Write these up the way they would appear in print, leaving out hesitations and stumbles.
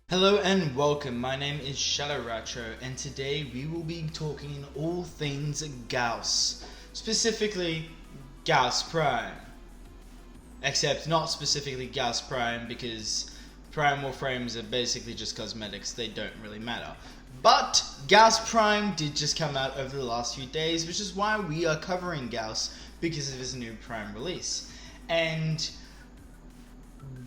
Hello and welcome, my name is Shadow Ratcho and today we will be talking all things Gauss, specifically Gauss Prime. Except not specifically Gauss Prime because Prime Warframes are basically just cosmetics, they don't really matter. But Gauss Prime did just come out over the last few days, which is why we are covering Gauss because of his new Prime release. And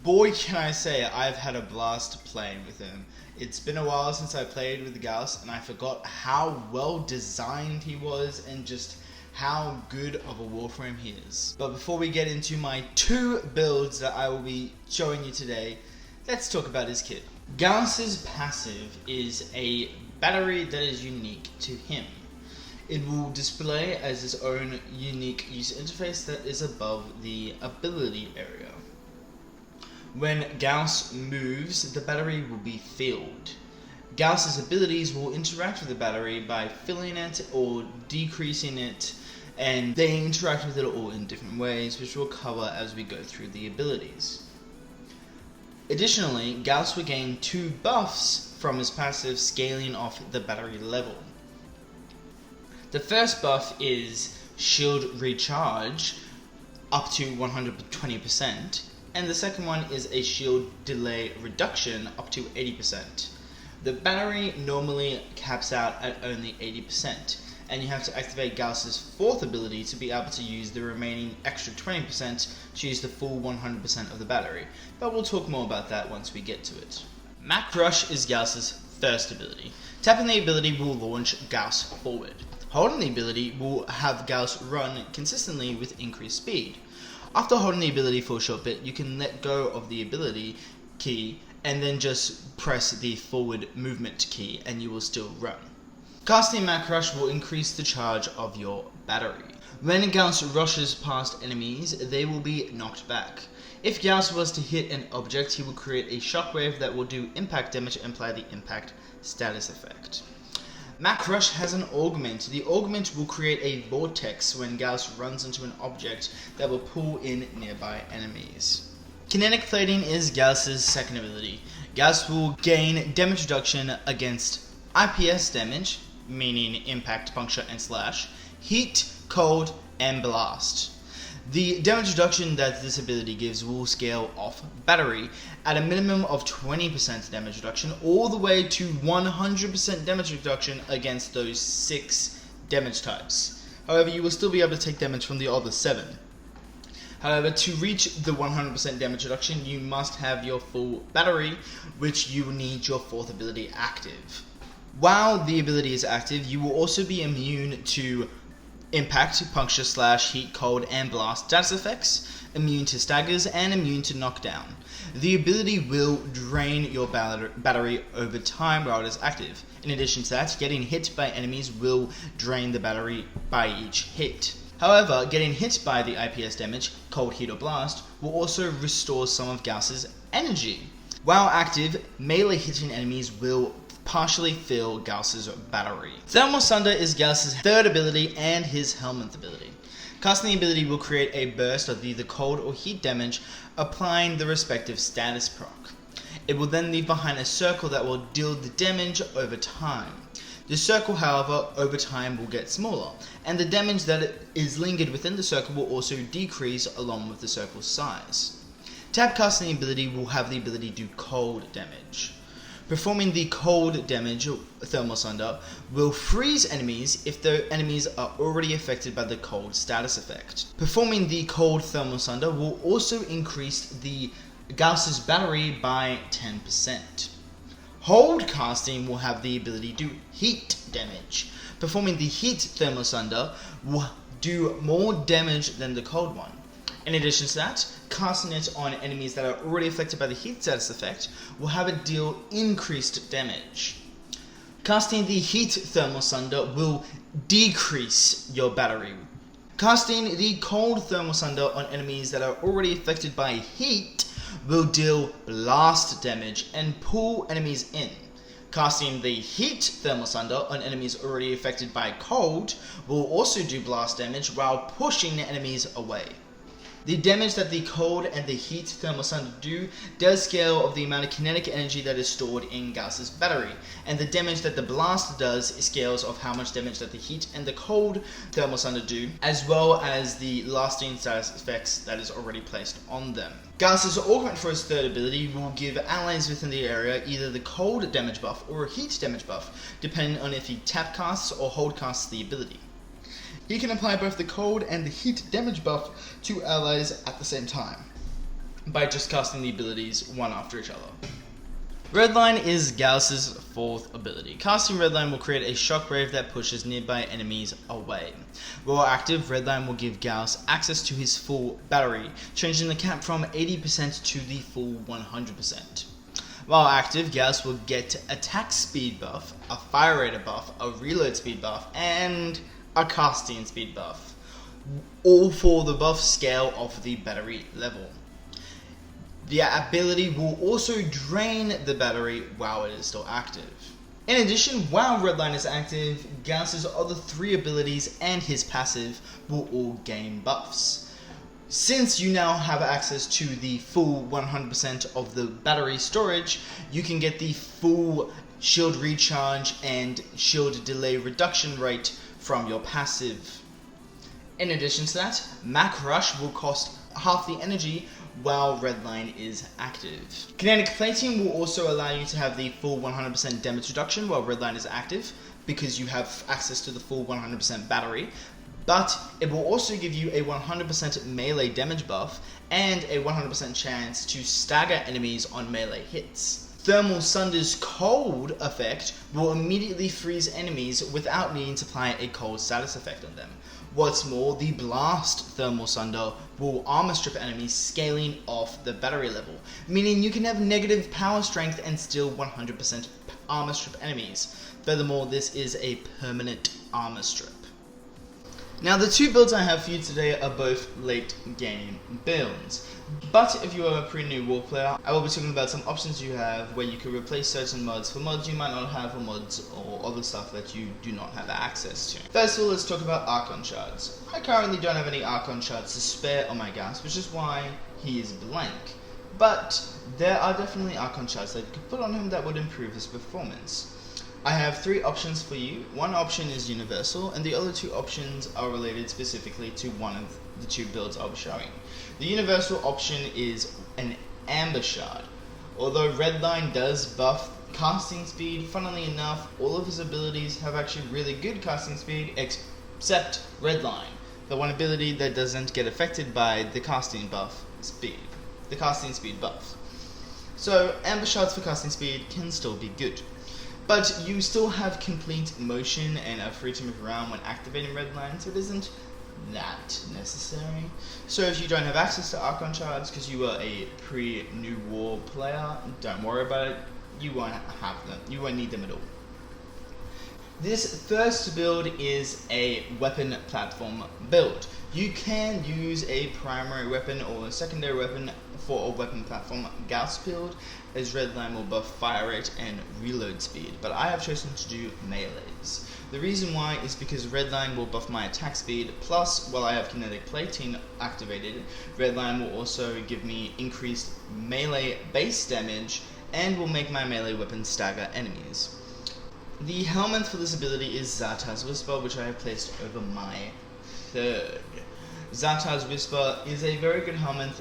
boy, can I say I've had a blast playing with him. It's been a while since I played with Gauss, and I forgot how well designed he was and just how good of a Warframe he is. But before we get into my two builds that I will be showing you today, let's talk about his kit. Gauss's passive is a battery that is unique to him. It will display as its own unique user interface that is above the ability area. When Gauss moves, the battery will be filled. Gauss's abilities will interact with the battery by filling it or decreasing it, and they interact with it all in different ways, which we'll cover as we go through the abilities. Additionally, Gauss will gain 2 buffs from his passive, scaling off the battery level. The first buff is Shield Recharge up to 120%. And the second one is a shield delay reduction up to 80%. The battery normally caps out at only 80%, and you have to activate Gauss's 4th ability to be able to use the remaining extra 20% to use the full 100% of the battery, but we'll talk more about that once we get to it. Mach Rush is Gauss's 1st ability. Tapping the ability will launch Gauss forward. Holding the ability will have Gauss run consistently with increased speed. After holding the ability for a short bit, you can let go of the ability key and then just press the forward movement key and you will still run. Casting Mach Rush will increase the charge of your battery. When Gauss rushes past enemies, they will be knocked back. If Gauss was to hit an object, he will create a shockwave that will do impact damage and apply the impact status effect. Mach Rush has an augment. The augment will create a vortex when Gauss runs into an object that will pull in nearby enemies. Kinetic Plating is Gauss's 2nd ability. Gauss will gain damage reduction against IPS damage, meaning impact, puncture, and slash, heat, cold, and blast. The damage reduction that this ability gives will scale off battery at a minimum of 20% damage reduction all the way to 100% damage reduction against those 6 damage types. However, you will still be able to take damage from the other 7. However, to reach the 100% damage reduction, you must have your full battery, which you will need your 4th ability active. While the ability is active, you will also be immune to impact, puncture, slash, heat, cold, and blast status effects, immune to staggers, and immune to knockdown. The ability will drain your battery over time while it is active. In addition to that, getting hit by enemies will drain the battery by each hit. However, getting hit by the IPS damage, cold, heat, or blast, will also restore some of Gauss's energy. While active, melee hitting enemies will partially fill Gauss's battery. Thermal Sunder is Gauss's 3rd ability and his helmet ability. Casting the ability will create a burst of either cold or heat damage, applying the respective status proc. It will then leave behind a circle that will deal the damage over time. The circle, however, over time will get smaller, and the damage that is lingered within the circle will also decrease along with the circle's size. Tab casting the ability will have the ability to do cold damage. Performing the cold damage, Thermal Sunder, will freeze enemies if the enemies are already affected by the cold status effect. Performing the cold Thermal Sunder will also increase the Gauss's battery by 10%. Hold casting will have the ability to do heat damage. Performing the heat Thermal Sunder will do more damage than the cold one. In addition to that, casting it on enemies that are already affected by the heat status effect will have it deal increased damage. Casting the heat Thermal Sunder will decrease your battery. Casting the cold Thermal Sunder on enemies that are already affected by heat will deal blast damage and pull enemies in. Casting the heat Thermal Sunder on enemies already affected by cold will also do blast damage while pushing enemies away. The damage that the cold and the heat thermal sunder do does scale of the amount of kinetic energy that is stored in Gauss's battery, and the damage that the blaster does scales of how much damage that the heat and the cold thermal sunder do, as well as the lasting status effects that is already placed on them. Gauss's augment for his third ability will give allies within the area either the cold damage buff or a heat damage buff, depending on if he tap casts or hold casts the ability. He can apply both the cold and the heat damage buff to allies at the same time, by just casting the abilities one after each other. Redline is Gauss's fourth ability. Casting Redline will create a shockwave that pushes nearby enemies away. While active, Redline will give Gauss access to his full battery, changing the cap from 80% to the full 100%. While active, Gauss will get attack speed buff, a fire rate buff, a reload speed buff, and a casting speed buff, all for the buff scale of the battery level. The ability will also drain the battery while it is still active. In addition, while Redline is active, Gauss's other three abilities and his passive will all gain buffs. Since you now have access to the full 100% of the battery storage, you can get the full shield recharge and shield delay reduction rate from your passive. In addition to that, Mach Rush will cost half the energy while Redline is active. Kinetic Plating will also allow you to have the full 100% damage reduction while Redline is active, because you have access to the full 100% battery, but it will also give you a 100% melee damage buff and a 100% chance to stagger enemies on melee hits. Thermal Sunder's cold effect will immediately freeze enemies without needing to apply a cold status effect on them. What's more, the Blast Thermal Sunder will armor strip enemies scaling off the battery level, meaning you can have negative power strength and still 100% armor strip enemies. Furthermore, this is a permanent armor strip. Now, the two builds I have for you today are both late game builds. But if you are a pretty new War player, I will be talking about some options you have where you can replace certain mods for mods you might not have, or mods or other stuff that you do not have access to. First of all, let's talk about archon shards. I currently don't have any archon shards to spare on my Gauss, which is why he is blank. But there are definitely archon shards that you could put on him that would improve his performance. I have three options for you. One option is universal, and the other two options are related specifically to one of the two builds I'll be showing. The universal option is an amber shard. Although Redline does buff casting speed, funnily enough, all of his abilities have actually really good casting speed, except Redline, the one ability that doesn't get affected by the casting speed buff. So amber shards for casting speed can still be good. But you still have complete motion and are free to move around when activating Redline, so it isn't that necessary. So if you don't have access to archon shards because you are a pre-New War player, don't worry about it. You won't have them. You won't need them at all. This first build is a weapon platform build. You can use a primary weapon or a secondary weapon for a weapon platform Gauss build, as Redline will buff fire rate and reload speed, but I have chosen to do melees. The reason why is because Redline will buff my attack speed, plus while I have kinetic plating activated, Redline will also give me increased melee base damage and will make my melee weapon stagger enemies. The helmet for this ability is Zartar's Whisper, which I have placed over my third. Zartar's Whisper is a very good helmet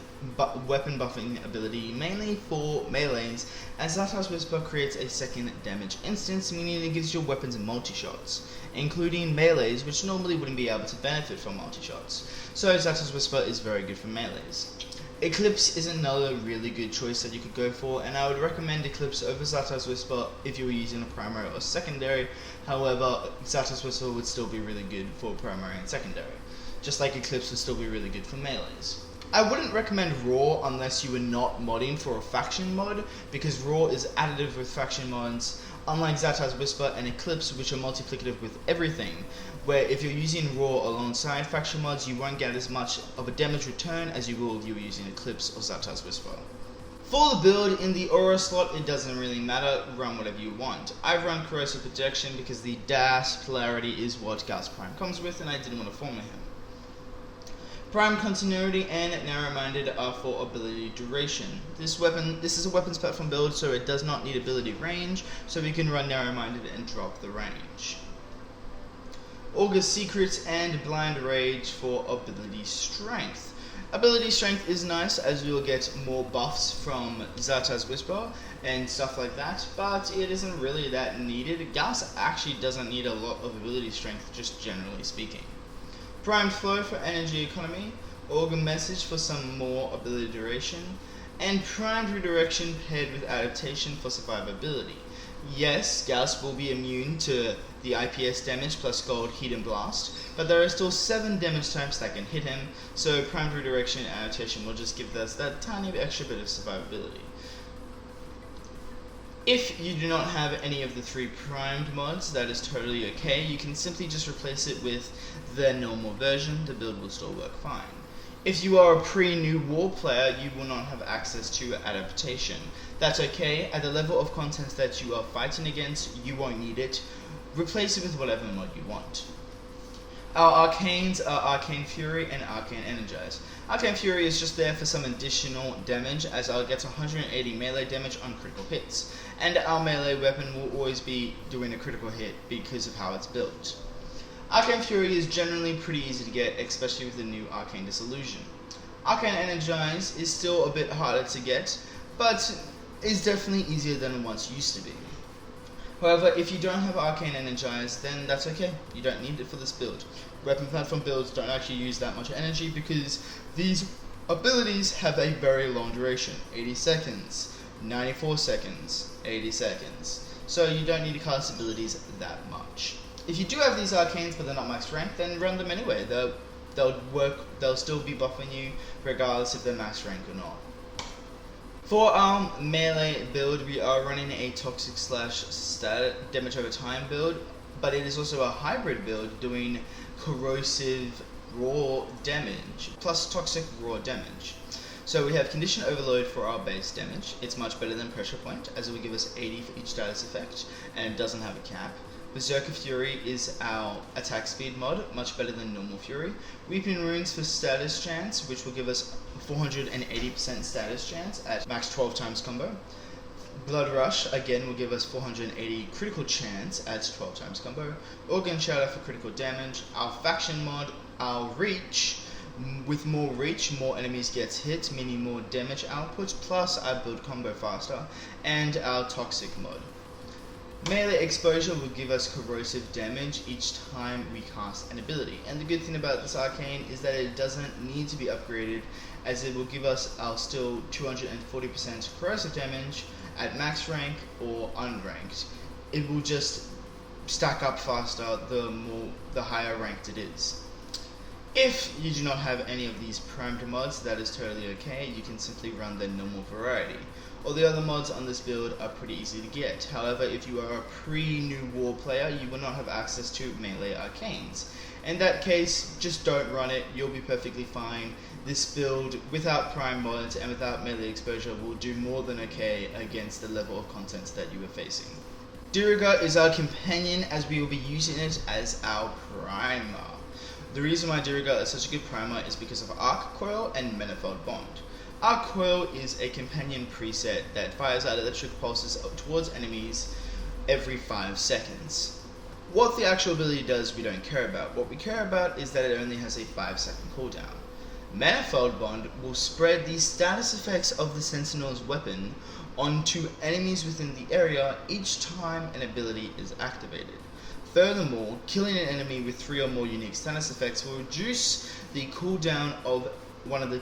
weapon buffing ability, mainly for melees, as Zartar's Whisper creates a second damage instance, meaning it gives your weapons multi-shots, including melees, which normally wouldn't be able to benefit from multi-shots. So Zartar's Whisper is very good for melees. Eclipse is another really good choice that you could go for, and I would recommend Eclipse over Zartar's Whisper if you were using a primary or secondary. However, Zartar's Whisper would still be really good for primary and secondary, just like Eclipse would still be really good for melees. I wouldn't recommend Raw unless you were not modding for a faction mod, because Raw is additive with faction mods, unlike Zartar's Whisper and Eclipse, which are multiplicative with everything, where if you're using Raw alongside faction mods, you won't get as much of a damage return as you will if you were using Eclipse or Zartar's Whisper. For the build, in the aura slot, it doesn't really matter, run whatever you want. I run Corrosive Protection because the dash polarity is what Gauss Prime comes with, and I didn't want to form him. Prime Continuity and Narrow-Minded are for ability duration. This is a weapons platform build, so it does not need ability range, so we can run Narrow-Minded and drop the range. August Secrets and Blind Rage for ability strength. Ability strength is nice, as we will get more buffs from Zarta's Whisper and stuff like that, but it isn't really that needed. Gauss actually doesn't need a lot of ability strength, just generally speaking. Primed Flow for energy economy, Organ Message for some more ability duration, and Primed Redirection paired with Adaptation for survivability. Yes, Gauss will be immune to the IPS damage plus Gold, Heat and Blast, but there are still 7 damage types that can hit him, so Primed Redirection and Adaptation will just give us that tiny extra bit of survivability. If you do not have any of the 3 primed mods, that is totally okay. You can simply just replace it with the normal version. The build will still work fine. If you are a pre-New War player, you will not have access to Adaptation. That's okay. At the level of content that you are fighting against, you won't need it. Replace it with whatever mod you want. Our arcanes are Arcane Fury and Arcane Energize. Arcane Fury is just there for some additional damage, as I'll get 180 melee damage on critical hits, and our melee weapon will always be doing a critical hit because of how it's built. Arcane Fury is generally pretty easy to get, especially with the new Arcane Disillusion. Arcane Energize is still a bit harder to get, but is definitely easier than it once used to be. However, if you don't have Arcane Energize, then that's okay. You don't need it for this build. Weapon platform builds don't actually use that much energy because these abilities have a very long duration. 80 seconds, 94 seconds, 80 seconds. So you don't need to cast abilities that much. If you do have these arcanes but they're not max rank, then run them anyway. They'll work, they'll still be buffing you regardless if they're max rank or not. For our melee build, we are running a toxic slash stat damage over time build, but it is also a hybrid build doing corrosive raw damage plus toxic raw damage. So we have condition overload for our base damage. It's much better than pressure point, as it will give us 80 for each status effect, and it doesn't have a cap. Berserker Fury is our attack speed mod, much better than normal Fury. Weeping Runes for status chance, which will give us 480% status chance at max 12 times combo. Blood Rush, again, will give us 480 critical chance at 12 times combo. Organ Shatter for critical damage. Our faction mod, our Reach. With more reach, more enemies gets hit, meaning more damage output, plus I build combo faster. And our Toxic mod. Melee exposure will give us corrosive damage each time we cast an ability. And the good thing about this arcane is that it doesn't need to be upgraded, as it will give us our still 240% corrosive damage at max rank or unranked. It will just stack up faster the higher ranked it is. If you do not have any of these primed mods, that is totally okay. You can simply run the normal variety. All the other mods on this build are pretty easy to get. However, if you are a pre-New War player, you will not have access to melee arcanes. In that case, just don't run it. You'll be perfectly fine. This build, without prime mods and without melee exposure, will do more than okay against the level of content that you are facing. Diriga is our companion, as we will be using it as our primer. The reason why Diriga is such a good primer is because of Arc Coil and Manifold Bond. Arc Coil is a companion preset that fires out electric pulses up towards enemies every 5 seconds. What the actual ability does, we don't care about. What we care about is that it only has a 5-second cooldown. Manifold Bond will spread the status effects of the Sentinel's weapon onto enemies within the area each time an ability is activated. Furthermore, killing an enemy with 3 or more unique status effects will reduce the cooldown of one of the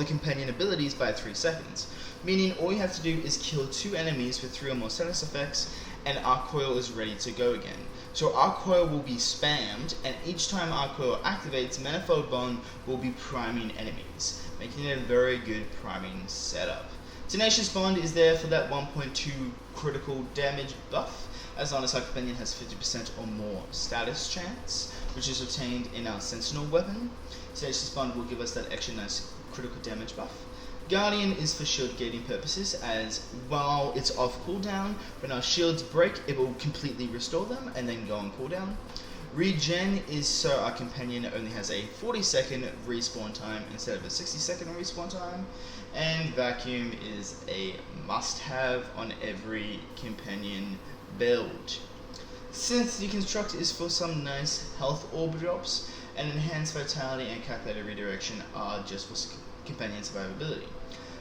companion abilities by 3 seconds, meaning all you have to do is kill 2 enemies with 3 or more status effects and Arc Coil is ready to go again. So Arc Coil will be spammed, and each time Arc Coil activates, Manifold Bond will be priming enemies, making it a very good priming setup. Tenacious Bond is there for that 1.2 critical damage buff, as long as our companion has 50% or more status chance, which is obtained in our Sentinel weapon. Tenacious Bond will give us that extra nice critical damage buff. Guardian is for shield gating purposes, as while it's off cooldown, when our shields break, it will completely restore them and then go on cooldown. Regen is so our companion only has a 40-second respawn time instead of a 60-second respawn time, and vacuum is a must-have on every companion build. Since deconstruct is for some nice health orb drops, and enhanced vitality and calculated redirection are just for companion survivability.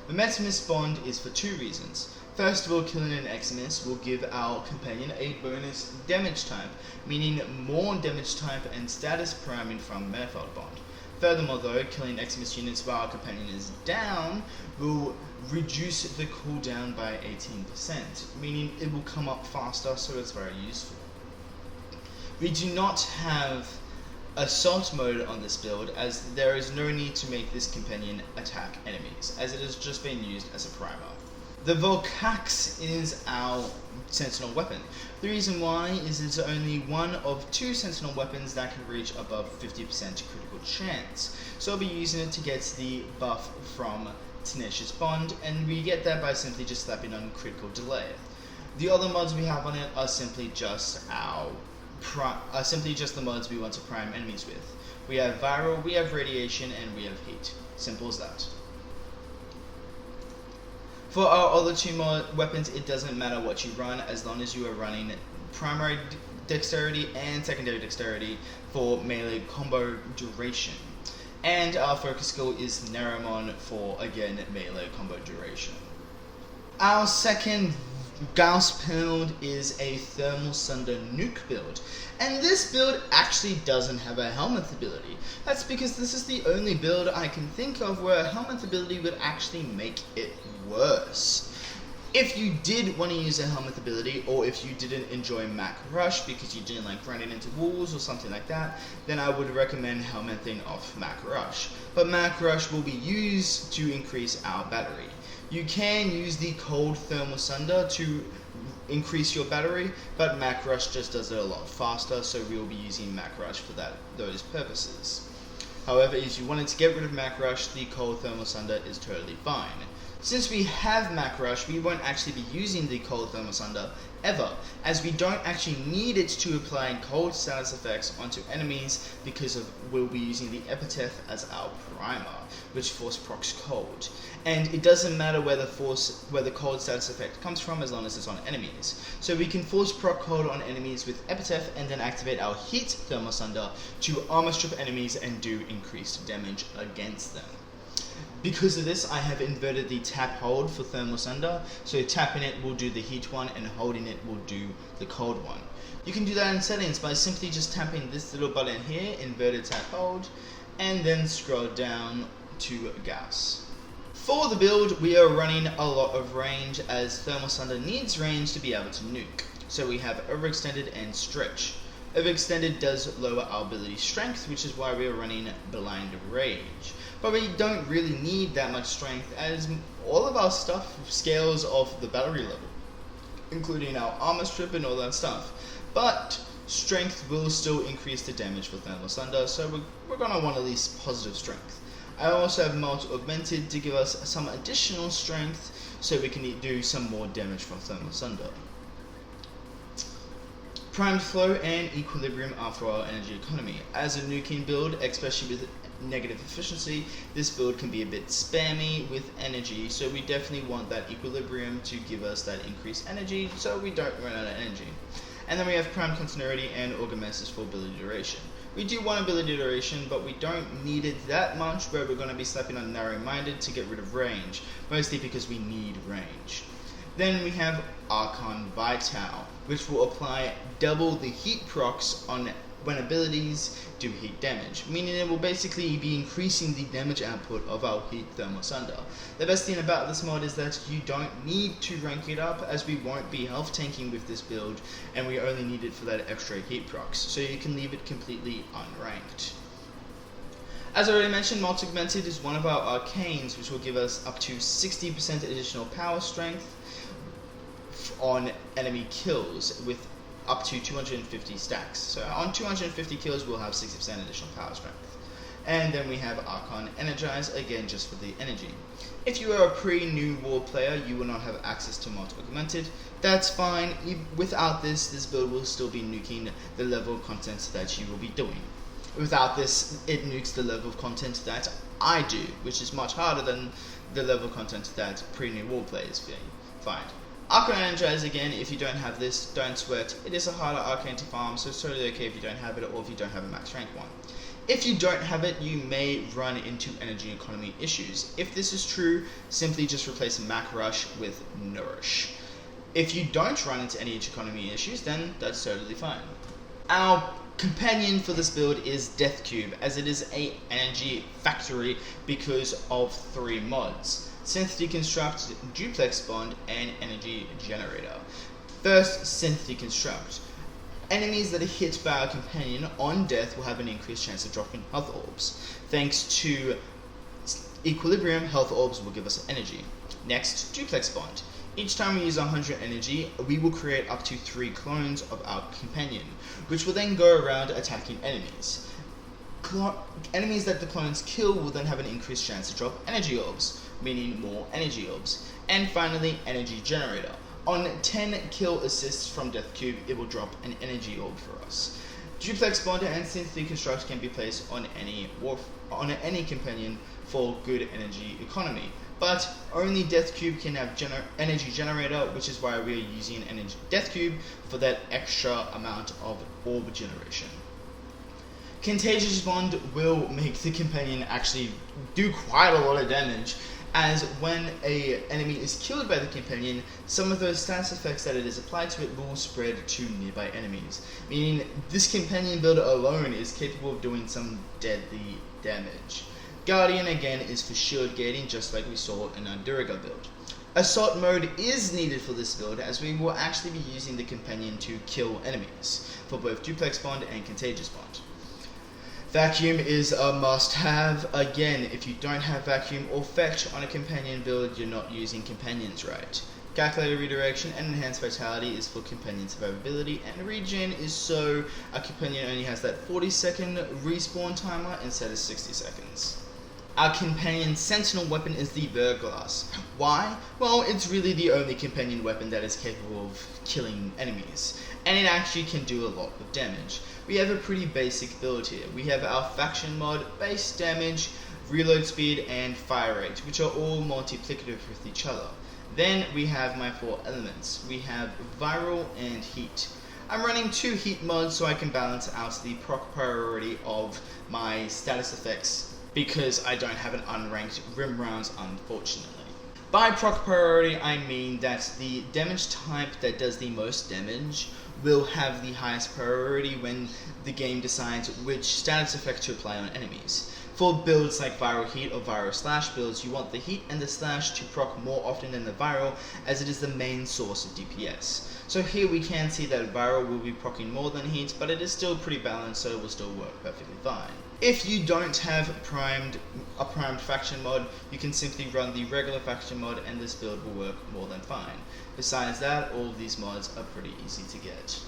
The Maximus bond is for two reasons. First of all, killing an Eximus will give our companion a bonus damage type, meaning more damage type and status priming from Manifold Bond. Furthermore though, killing Eximus units while our companion is down will reduce the cooldown by 18%, meaning it will come up faster, so it's very useful. We do not have assault mode on this build, as there is no need to make this companion attack enemies, as it has just been used as a primer. The Volcax is our sentinel weapon. The reason why is it's only one of two sentinel weapons that can reach above 50% critical chance. So I'll be using it to get the buff from Tenacious Bond, and we get that by simply just slapping on critical delay. The other mods we have on it are simply just the mods we want to prime enemies with. We have viral, we have radiation, and we have heat. Simple as that. For our other two weapons, it doesn't matter what you run as long as you are running primary dexterity and secondary dexterity for melee combo duration. And our focus skill is Narrowmon for, again, melee combo duration. Our second Gauss build is a thermal sunder nuke build, and this build actually doesn't have a helmet ability. That's because this is the only build I can think of where a helmet ability would actually make it worse. If you did want to use a helmet ability, or if you didn't enjoy Mac Rush because you didn't like running into walls or something like that, then I would recommend helmeting off Mac Rush. But Mac Rush will be used to increase our battery. You can use the cold thermal sunder to increase your battery, but Mac Rush just does it a lot faster, so we will be using Mac Rush for those purposes. However, if you wanted to get rid of Mac Rush, the cold thermal sunder is totally fine. Since we have Mac Rush, we won't actually be using the cold thermal sunder ever, as we don't actually need it to apply cold status effects onto enemies because we'll be using the epitaph as our primer, which force procs cold. And it doesn't matter where the cold status effect comes from as long as it's on enemies. So we can force proc cold on enemies with epitaph and then activate our heat thermal sunder to armor strip enemies and do increased damage against them. Because of this, I have inverted the tap hold for thermal sunder, so tapping it will do the heat one and holding it will do the cold one. You can do that in settings by simply just tapping this little button here, inverted tap hold, and then scroll down to Gauss. For the build, we are running a lot of range, as thermal sunder needs range to be able to nuke. So we have overextended and stretch. Overextended does lower our ability strength, which is why we are running blind rage. But we don't really need that much strength, as all of our stuff scales off the battery level, including our armor strip and all that stuff. But strength will still increase the damage for thermal sunder, so we're going to want at least positive strength. I also have Melt Augmented to give us some additional strength, so we can do some more damage from thermal sunder. Primed Flow and Equilibrium are for our energy economy. As a nuking build, especially with negative efficiency, this build can be a bit spammy with energy, so we definitely want that Equilibrium to give us that increased energy so we don't run out of energy. And then we have Primed Continuity and Augamentus for ability duration. We do want ability duration, but we don't need it that much, where we're going to be slapping on Narrow-Minded to get rid of range, mostly because we need range. Then we have Archon Vital, which will apply double the heat procs on when abilities do heat damage, meaning it will basically be increasing the damage output of our heat thermal sunder. The best thing about this mod is that you don't need to rank it up, as we won't be health tanking with this build, and we only need it for that extra heat procs, so you can leave it completely unranked. As I already mentioned, Melt Augmented is one of our arcanes, which will give us up to 60% additional power strength on enemy kills with up to 250 stacks. So on 250 kills, we'll have 60% additional power strength. And then we have Archon Energize, again just for the energy. If you are a pre-New War player, you will not have access to multi-augmented. That's fine. Without this build will still be nuking the level of content that you will be doing. Without this, it nukes the level of content that I do, which is much harder than the level of content that pre-New War players find. Archon Energize, again, if you don't have this, don't sweat. It is a harder arcane to farm, so it's totally okay if you don't have it or if you don't have a max rank one. If you don't have it, you may run into energy economy issues. If this is true, simply just replace Mac Rush with Nourish. If you don't run into any economy issues, then that's totally fine. Our companion for this build is Death Cube, as it is a energy factory because of 3 mods: Synth Deconstruct, Duplex Bond, and Energy Generator. First, Synth Deconstruct. Enemies that are hit by our companion on death will have an increased chance of dropping health orbs. Thanks to Equilibrium, health orbs will give us energy. Next, Duplex Bond. Each time we use 100 energy, we will create up to 3 clones of our companion, which will then go around attacking enemies. Enemies that the clones kill will then have an increased chance to drop energy orbs, meaning more energy orbs. And finally, Energy Generator. On 10 kill assists from Death Cube, it will drop an energy orb for us. Duplex Bond and Synth Deconstruct can be placed on any companion for good energy economy, but only Death Cube can have Energy Generator, which is why we are using Death Cube for that extra amount of orb generation. Contagious Bond will make the companion actually do quite a lot of damage, as when an enemy is killed by the companion, some of those status effects that it is applied to it will spread to nearby enemies, meaning this companion build alone is capable of doing some deadly damage. Guardian again is for shield gating, just like we saw in our Duriga build. Assault mode is needed for this build, as we will actually be using the companion to kill enemies for both Duplex Bond and Contagious Bond. Vacuum is a must-have. Again, if you don't have Vacuum or Fetch on a companion build, you're not using companions right. Calculated Redirection and Enhanced Vitality is for companion survivability, and Regen is so a companion only has that 40-second respawn timer instead of 60 seconds. Our companion sentinel weapon is the Verglass. Why? Well, it's really the only companion weapon that is capable of killing enemies, and it actually can do a lot of damage. We have a pretty basic build here. We have our faction mod, base damage, reload speed, and fire rate, which are all multiplicative with each other. Then we have my 4 elements. We have viral and heat. I'm running 2 heat mods so I can balance out the proc priority of my status effects, because I don't have an unranked rim rounds, unfortunately. By proc priority, I mean that the damage type that does the most damage will have the highest priority when the game decides which status effect to apply on enemies. For builds like Viral Heat or Viral Slash builds, you want the Heat and the Slash to proc more often than the Viral, as it is the main source of DPS. So here we can see that Viral will be proccing more than Heat, but it is still pretty balanced, so it will still work perfectly fine. If you don't have a primed faction mod, you can simply run the regular faction mod and this build will work more than fine. Besides that, all of these mods are pretty easy to get.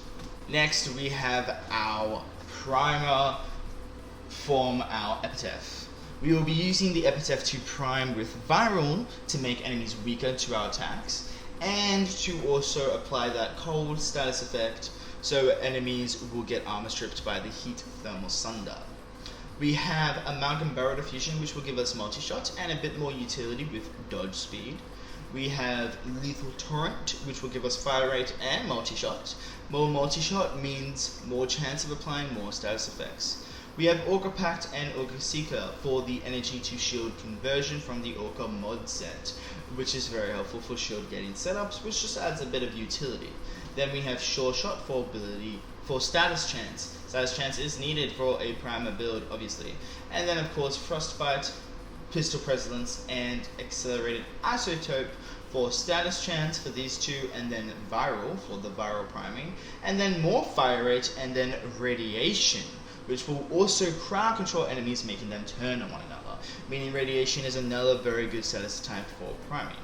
Next, we have our primer from our epitaph. We will be using the epitaph to prime with viral to make enemies weaker to our attacks, and to also apply that cold status effect so enemies will get armor stripped by the heat thermal sunder. We have Amalgam Barrel Diffusion, which will give us multi-shot and a bit more utility with dodge speed. We have Lethal Torrent, which will give us fire rate and multi-shot. More multi-shot means more chance of applying more status effects. We have Orca Pact and Orca Seeker for the energy to shield conversion from the Orca mod set, which is very helpful for shield gating setups, which just adds a bit of utility. Then we have Sure Shot for status chance. Status chance is needed for a primer build, obviously. And then of course Frostbite, Pistol Pestilence, and Accelerated Isotope for status chance for these 2, and then Viral for the viral priming, and then more fire rate, and then Radiation, which will also crowd control enemies, making them turn on one another, meaning Radiation is another very good status type for priming.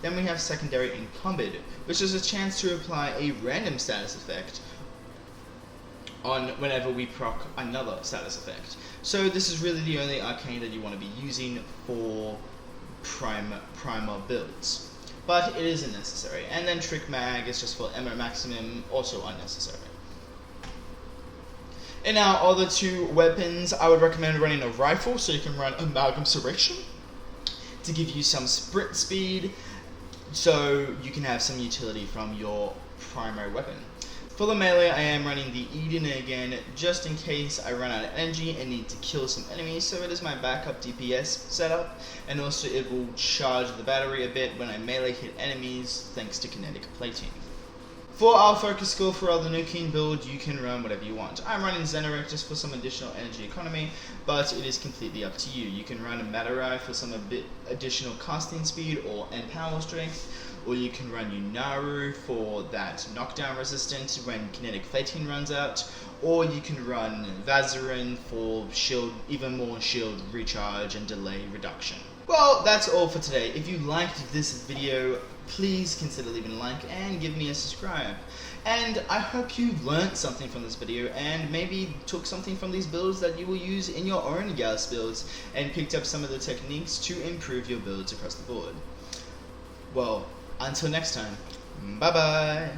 Then we have Secondary Encumbered, which is a chance to apply a random status effect on whenever we proc another status effect. So this is really the only arcane that you want to be using for primer builds. But it isn't necessary. And then Trick Mag is just for ammo maximum, also unnecessary. In our other two weapons, I would recommend running a rifle, so you can run Amalgam Serration to give you some sprint speed, so you can have some utility from your primary weapon. For the melee, I am running the Eden again, just in case I run out of energy and need to kill some enemies, so it is my backup DPS setup, and also it will charge the battery a bit when I melee hit enemies, thanks to kinetic plating. For our focus skill for our nuking build, you can run whatever you want. I'm running Xenarek just for some additional energy economy, but it is completely up to you. You can run a Matarai for some additional casting speed and power strength, or you can run Yunaru for that knockdown resistance when kinetic plating runs out, or you can run Vazarin for even more shield recharge and delay reduction. Well, that's all for today. If you liked this video, please consider leaving a like and give me a subscribe. And I hope you learned something from this video and maybe took something from these builds that you will use in your own Gauss builds and picked up some of the techniques to improve your builds across the board. Well, until next time, bye bye!